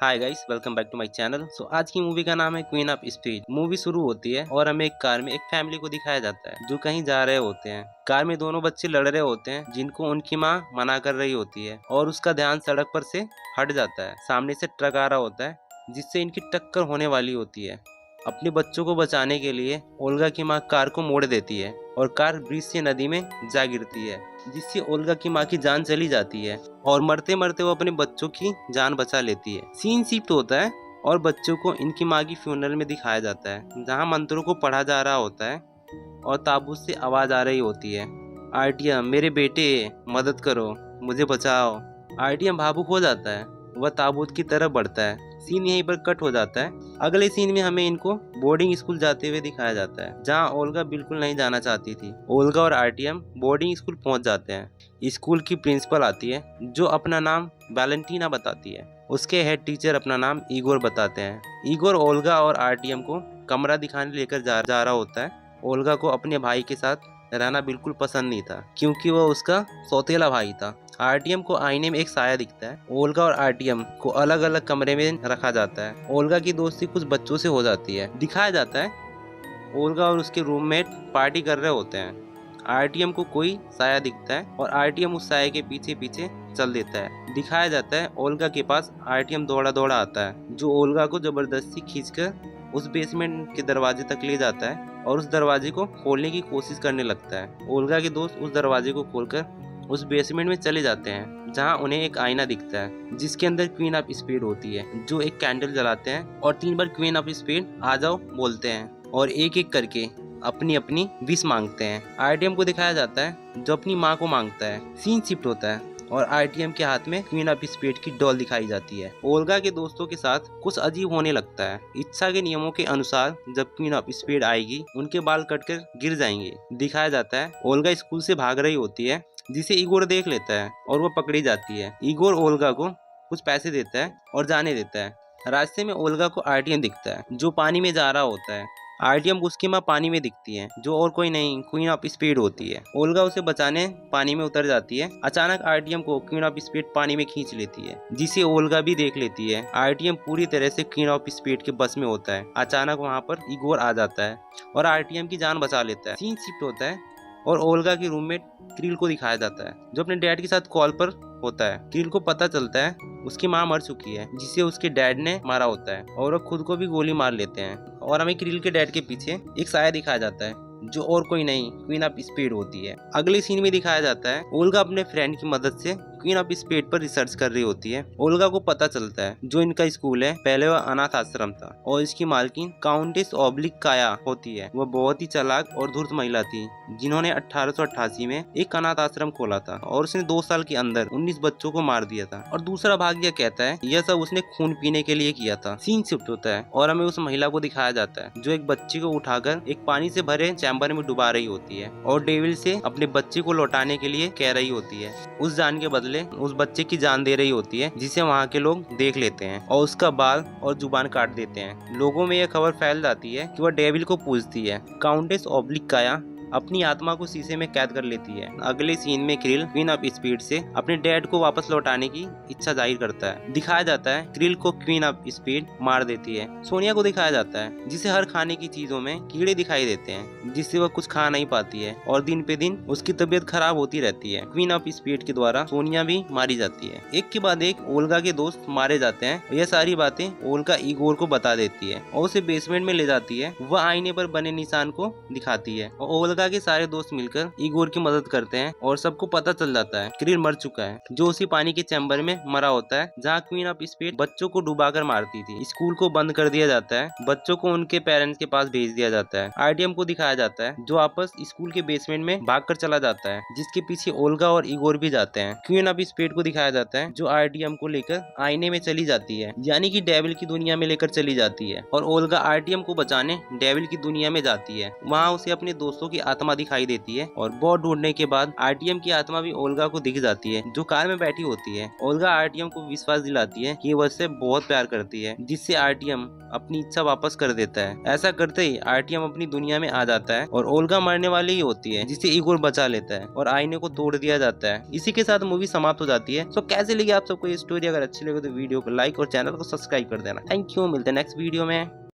Hi guys, welcome back to my channel. आज की movie का नाम है क्वीन ऑफ स्पीड। मूवी शुरू होती है और हमें एक कार में एक फैमिली को दिखाया जाता है जो कहीं जा रहे होते हैं। कार में दोनों बच्चे लड़ रहे होते हैं जिनको उनकी माँ मना कर रही होती है और उसका ध्यान सड़क पर से हट जाता है। सामने से ट्रक आ रहा होता है जिससे इनकी टक्कर होने वाली होती है। अपने बच्चों को बचाने के लिए ओल्गा की माँ कार को मोड़ देती है और कार ब्रिज से नदी में जा गिरती है, जिससे ओल्गा की माँ की जान चली जाती है और मरते मरते वो अपने बच्चों की जान बचा लेती है। सीन शिफ्ट होता है और बच्चों को इनकी माँ की फ्यूनरल में दिखाया जाता है जहाँ मंत्रों को पढ़ा जा रहा होता है और ताबूत से आवाज आ रही होती है, आरटीएम मेरे बेटे मदद करो, मुझे बचाओ। आरटीएम भावुक हो जाता है, वह ताबूत की तरफ बढ़ता है। सीन यहीं पर कट हो जाता है। अगले सीन में हमें इनको बोर्डिंग स्कूल जाते हुए दिखाया जाता है जहां ओल्गा बिल्कुल नहीं जाना चाहती थी। ओल्गा और आरटीएम बोर्डिंग स्कूल पहुंच जाते हैं। स्कूल की प्रिंसिपल आती है जो अपना नाम वैलेंटीना बताती है। उसके हेड टीचर अपना नाम ईगोर बताते हैं। ईगोर ओल्गा और आरटीएम को कमरा दिखाने लेकर जा रहा होता है। ओल्गा को अपने भाई के साथ रहना बिल्कुल पसंद नहीं था क्योंकि वह उसका सौतेला भाई था। आरटीएम को आईने में एक साया दिखता है। ओल्गा और आरटीएम को अलग अलग कमरे में रखा जाता है। ओल्गा की दोस्ती कुछ बच्चों से हो जाती है। दिखाया जाता है ओल्गा और उसके रूममेट पार्टी कर रहे होते हैं। आरटीएम को कोई साया दिखता है और आरटीएम उस साये के पीछे पीछे चल देता है। दिखाया जाता है ओल्गा के पास आरटीएम दौड़ा दौड़ा आता है जो ओल्गा को जबरदस्ती खींचकर उस बेसमेंट के दरवाजे तक ले जाता है और उस दरवाजे को खोलने की कोशिश करने लगता है। ओल्गा के दोस्त उस दरवाजे को खोलकर उस बेसमेंट में चले जाते हैं जहां उन्हें एक आईना दिखता है जिसके अंदर क्वीन ऑफ स्पीड होती है, जो एक कैंडल जलाते हैं और 3 बार क्वीन ऑफ स्पीड आ जाओ बोलते हैं और एक एक करके अपनी अपनी विश मांगते हैं। आरटीएम को दिखाया जाता है जो अपनी माँ को मांगता है। सीन शिफ्ट होता है और आरटीएम के हाथ में क्वीन ऑफ स्पीड की डॉल दिखाई जाती है। ओल्गा के दोस्तों के साथ कुछ अजीब होने लगता है। इच्छा के नियमों के अनुसार जब क्वीन ऑफ स्पीड आएगी उनके बाल कटकर गिर जाएंगे। दिखाया जाता है ओल्गा स्कूल से भाग रही होती है जिसे ईगोर देख लेता है और वो पकड़ी जाती है। ईगोर ओल्गा को कुछ पैसे देता है और जाने देता है। रास्ते में ओल्गा को आरटीएम दिखता है जो पानी में जा रहा होता है। आरटीएम को उसकी माँ पानी में दिखती है जो और कोई नहीं क्वीन ऑफ स्पीड होती है। ओल्गा उसे बचाने पानी में उतर जाती है। अचानक आरटीएम को क्वीन ऑफ स्पीड पानी में खींच लेती है जिसे ओल्गा भी देख लेती है। आरटीएम पूरी तरह से क्वीन ऑफ स्पीड के बस में होता है। अचानक वहाँ पर ईगोर आ जाता है और आरटीएम की जान बचा लेता है। सीन शिफ्ट होता है और ओल्गा की रूममेट क्रिल को दिखाया जाता है जो अपने डैड के साथ कॉल पर होता है। क्रिल को पता चलता है उसकी माँ मर चुकी है जिसे उसके डैड ने मारा होता है और वो खुद को भी गोली मार लेते हैं और हमें क्रिल के डैड के पीछे एक साया दिखाया जाता है जो और कोई नहीं क्वीन ऑफ स्पीड होती है। अगले सीन में दिखाया जाता है ओल्गा अपने फ्रेंड की मदद से क्वीन ऑफ स्पीड पर रिसर्च कर रही होती है। ओल्गा को पता चलता है जो इनका स्कूल है पहले वह अनाथ आश्रम था और इसकी मालकिन काउंटेस ऑब्लिक काया होती है। वह बहुत ही चालाक और धूर्त महिला थी जिन्होंने 1888 में एक अनाथ आश्रम खोला था और उसने 2 साल के अंदर 19 बच्चों को मार दिया था और दूसरा भाग यह कहता है यह सब उसने खून पीने के लिए किया था। सीन शिफ्ट होता है और हमें उस महिला को दिखाया जाता है जो एक बच्चे को उठाकर एक पानी से भरे चैम्बर में डुबा रही होती है और डेविल से अपने बच्चे को लौटाने के लिए कह रही होती है। उस जान के बदले उस बच्चे की जान दे रही होती है जिसे वहाँ के लोग देख लेते हैं और उसका बाल और जुबान काट देते हैं। लोगों में यह खबर फैल जाती है कि वह डेविल को पूजती है। काउंटेस ऑब्लिक काया अपनी आत्मा को शीशे में कैद कर लेती है। अगले सीन में क्रिल क्वीन ऑफ स्पीड से अपने डैड को वापस लौटाने की इच्छा जाहिर करता है। दिखाया जाता है क्रिल को क्वीन ऑफ स्पीड मार देती है। सोनिया को दिखाया जाता है जिसे हर खाने की चीजों में कीड़े दिखाई देते हैं जिससे वह कुछ खा नहीं पाती है और दिन पे दिन उसकी तबीयत खराब होती रहती है। क्वीन ऑफ स्पीड के द्वारा सोनिया भी मारी जाती है। एक के बाद एक ओल्गा के दोस्त मारे जाते हैं। यह सारी बातें ओल्गा ईगोर को बता देती है और उसे बेसमेंट में ले जाती है। वह आईने पर बने निशान को दिखाती है और ओल्गा के सारे दोस्त मिलकर ईगोर की मदद करते हैं और सबको पता चल जाता है क्रिल मर चुका है जो उसी पानी के चैम्बर में मरा होता है जहाँ क्वीन ऑफ स्पीड बच्चों को डुबाकर मारती थी। स्कूल को बंद कर दिया जाता है। बच्चों को उनके पेरेंट्स के पास भेज दिया जाता है। आरटीएम को दिखाया जाता है जो वापस स्कूल के बेसमेंट में भागकर चला जाता है जिसके पीछे ओल्गा और ईगोर भी जाते हैं। क्वीन ऑफ स्पीड को दिखाया जाता है जो आरटीएम को लेकर आईने में चली जाती है यानी कि डेविल की दुनिया में लेकर चली जाती है और ओल्गा आरटीएम को बचाने डेविल की दुनिया में जाती है। वहाँ उसे अपने दोस्तों की आत्मा दिखाई देती है और बहुत ढूंढने के बाद आरटीएम की आत्मा भी ओल्गा को दिख जाती है जो कार में बैठी होती है। ओल्गा आरटीएम को विश्वास दिलाती है कि वह उससे बहुत प्यार करती है, जिससे आरटीएम अपनी इच्छा वापस कर देता है। ऐसा करते ही आरटीएम अपनी दुनिया में आ जाता है और ओल्गा मरने वाली ही होती है, जिसे इगोर बचा लेता है और आईने को तोड़ दिया जाता है। इसी के साथ मूवी समाप्त हो जाती है। तो कैसे लगी आप सबको ये स्टोरी? अगर अच्छी लगे तो वीडियो को लाइक और चैनल को सब्सक्राइब कर देना। थैंक यू, मिलते हैं नेक्स्ट वीडियो में।